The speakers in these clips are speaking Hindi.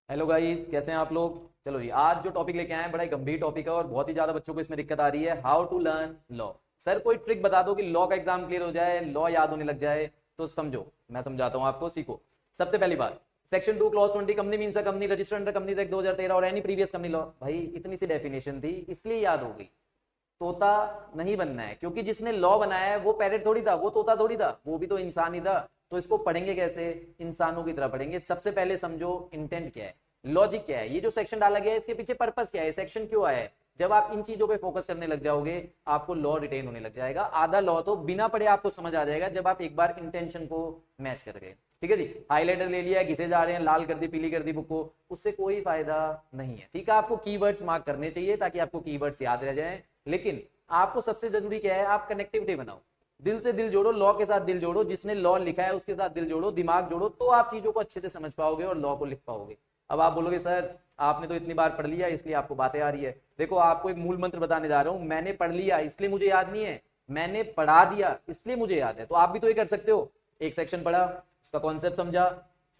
हेलो गाइस, कैसे हैं आप लोग। चलो जी, आज जो टॉपिक लेके आए हैं बड़ा ही गंभीर टॉपिक है और बहुत ही ज्यादा बच्चों को इसमें दिक्कत आ रही है। How to learn law. Sir कोई ट्रिक बता दो कि लॉ का एग्जाम क्लियर हो जाए, लॉ याद होने लग जाए। तो समझो, मैं समझाता हूँ आपको, सीखो। सबसे पहली बात, section 2 clause 20 company means a company registered under companies act 2013 और एनी प्रीवियस कंपनी लॉ। भाई इतनी सी डेफिनेशन थी इसलिए याद हो गई। तोता नहीं बनना है, क्योंकि जिसने लॉ बनाया है वो पैरेट थोड़ी था, वो तोता थोड़ी था, वो भी तो इंसान ही था। तो इसको पढ़ेंगे कैसे? इंसानों की तरह पढ़ेंगे। सबसे पहले समझो इंटेंट क्या है, लॉजिक क्या है, ये जो सेक्शन डाला गया है इसके पीछे पर्पस क्या है, सेक्शन क्यों आया है। जब आप इन चीजों पे फोकस करने लग जाओगे आपको लॉ रिटेन होने लग जाएगा। आधा लॉ तो बिना पढ़े आपको समझ आ जाएगा जब आप एक बार इंटेंशन को मैच कर गए। ठीक है जी, हाईलाइटर ले लिया, घिसे जा रहे हैं, लाल कर दी पीली कर दी बुक को, उससे कोई फायदा नहीं है। ठीक है, आपको कीवर्ड्स मार्क करने चाहिए ताकि आपको कीवर्ड्स याद रह जाएं। लेकिन आपको सबसे जरूरी क्या है, आप कनेक्टिविटी बनाओ, दिल से दिल जोड़ो, लॉ के साथ दिल जोड़ो, जिसने लॉ लिखा है उसके साथ दिल जोड़ो, दिमाग जोड़ो, तो आप चीजों को अच्छे से समझ पाओगे और लॉ को लिख पाओगे। अब आप बोलोगे सर आपने तो इतनी बार पढ़ लिया इसलिए आपको बातें आ रही है। देखो, आपको एक मूल मंत्र बताने जा रहा हूं, मैंने पढ़ लिया इसलिए मुझे याद नहीं है, मैंने पढ़ा दिया इसलिए मुझे याद है। तो आप भी तो ये कर सकते हो, एक सेक्शन पढ़ा, उसका कॉन्सेप्ट समझा,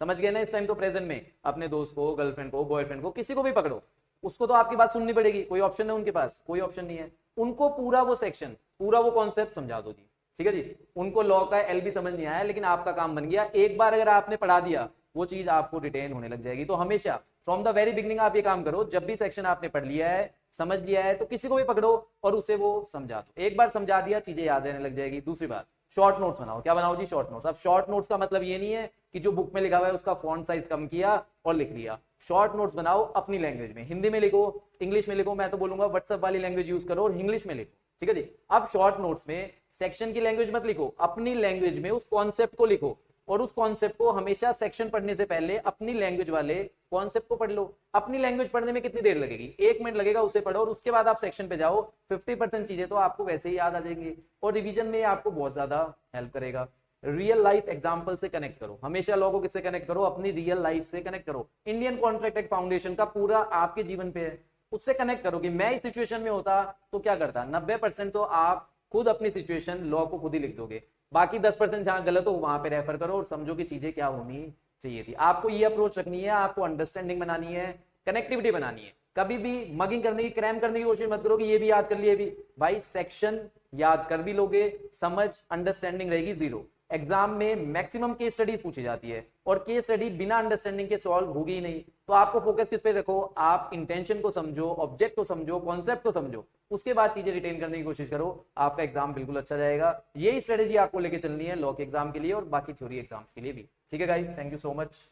समझ गए ना। इस टाइम तो प्रेजेंट में अपने दोस्त को, गर्लफ्रेंड को, बॉयफ्रेंड को, किसी को भी पकड़ो, उसको तो आपकी बात सुननी पड़ेगी। कोई ऑप्शन है उनके पास? कोई ऑप्शन नहीं है। उनको पूरा वो सेक्शन, पूरा वो कॉन्सेप्ट समझा दो जी। ठीक है जी, उनको लॉ का एल भी समझ नहीं आया लेकिन आपका काम बन गया। एक बार अगर आपने पढ़ा दिया वो चीज आपको रिटेन होने लग जाएगी। तो हमेशा फ्रॉम द वेरी बिगनिंग आप ये काम करो, जब भी सेक्शन आपने पढ़ लिया है, समझ लिया है, तो किसी को भी पकड़ो और उसे वो समझा दो। एक बार समझा दिया चीजें याद रहने लग जाएगी। दूसरी बात, शॉर्ट नोट्स बनाओ। क्या बनाओ जी? Short notes. अब शॉर्ट नोट्स का मतलब ये नहीं है कि जो बुक में लिखा हुआ है उसका फॉन्ट साइज कम किया और लिख लिया। शॉर्ट नोट्स बनाओ अपनी लैंग्वेज में, हिंदी में लिखो, इंग्लिश में लिखो, मैं तो बोलूंगा व्हाट्सएप वाली लैंग्वेज यूज करो और इंग्लिश में लिखो। ठीक है जी, अब शॉर्ट नोट्स में सेक्शन की लैंग्वेज मत लिखो, अपनी लैंग्वेज में उस कॉन्सेप्ट को लिखो। और उस कॉन्सेप्ट को हमेशा सेक्शन पढ़ने से पहले अपनी लैंग्वेज वाले कॉन्सेप्ट को पढ़ लो। अपनी लैंग्वेज पढ़ने में कितनी देर लगेगी? 1 मिनट लगेगा, उसे पढ़ो और उसके बाद आप सेक्शन पे जाओ। 50% चीजें तो आपको वैसे ही याद आ जाएंगी और रिवीजन में आपको बहुत ज्यादा हेल्प करेगा। रियल लाइफ एग्जांपल से कनेक्ट करो, हमेशा लोगों को किससे कनेक्ट करो? अपनी रियल लाइफ से कनेक्ट करो। इंडियन कॉन्ट्रैक्ट एक्ट फाउंडेशन का पूरा आपके जीवन पे है, उससे कनेक्ट करो कि मैं इस सिचुएशन में होता तो क्या करता। 90% तो आप खुद अपनी सिचुएशन लॉ को खुद ही लिख दोगे। बाकी 10% जहां गलत हो वहां पे रेफर करो और समझो कि चीजें क्या होनी चाहिए थी। आपको ये अप्रोच रखनी है, आपको अंडरस्टैंडिंग बनानी है, कनेक्टिविटी बनानी है। कभी भी मगिंग करने की, क्रैम करने की कोशिश मत करो कि ये भी याद कर लिए भी। भाई सेक्शन याद कर भी लोगे, समझ अंडरस्टैंडिंग रहेगी जीरो। एग्जाम में मैक्सिमम केस स्टडीज पूछी जाती है और केस स्टडी बिना अंडरस्टैंडिंग के सॉल्व होगी ही नहीं। तो आपको फोकस किस पे रखो? आप इंटेंशन को समझो, ऑब्जेक्ट को समझो, कॉन्सेप्ट को समझो, उसके बाद चीजें रिटेन करने की कोशिश करो। आपका एग्जाम बिल्कुल अच्छा जाएगा। यही स्ट्रेटेजी आपको लेके चलनी है लॉ के एग्जाम के लिए और बाकी थ्योरी एग्जाम्स के लिए भी। ठीक है guys, thank you so much.